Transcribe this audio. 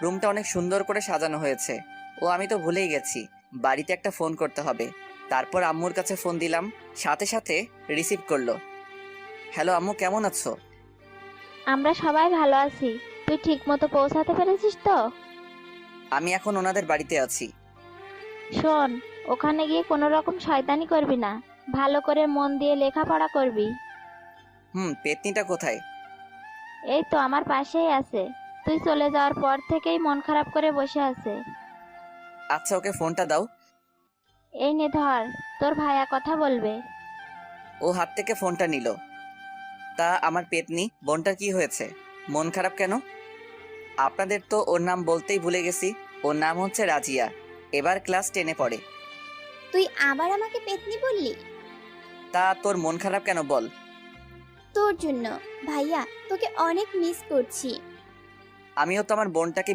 রুমটা অনেক সুন্দর করে সাজানো হয়েছে। ও আমি তো ভুলেই গেছি, বাড়িতে একটা ফোন করতে হবে। তারপর আম্মুর কাছে ফোন দিলাম, সাথে সাথে রিসিভ করলো। হ্যালো আম্মু, কেমন আছো? আমরা সবাই ভালো আছি। তুই ঠিক মতো পৌঁছাতে পেরেছিস তো? আমি এখন ওনাদের বাড়িতে আছি। শোন, ওখানে গিয়ে কোনো রকম শয়তানি করবি না। ভালো করে মন দিয়ে লেখাপড়া করবি। পেতনিটা কোথায়? এই তো আমার পাশেই আছে। তুই চলে যাওয়ার পর থেকেই মন খারাপ করে বসে আছে। আচ্ছা, ওকে ফোনটা দাও। এই নে ধর, তোর ভাইয়া কথা বলবে। ও হাত থেকে ফোনটা নিল। তা আমার পেতনি বোনটার কি হয়েছে? মন খারাপ কেন? আপনাদের তো ওর নাম বলতেই ভুলে গেছি। ওর নাম হচ্ছে রাজিয়া। এবার ক্লাস 10-এ পড়ে। তুই আবার আমাকে পেতনি বললি? তা তোর মন খারাপ কেন বল? তোর জন্য। ভাইয়া, তোকে অনেক মিস করছি। আমিও তো আমার বোনটাকে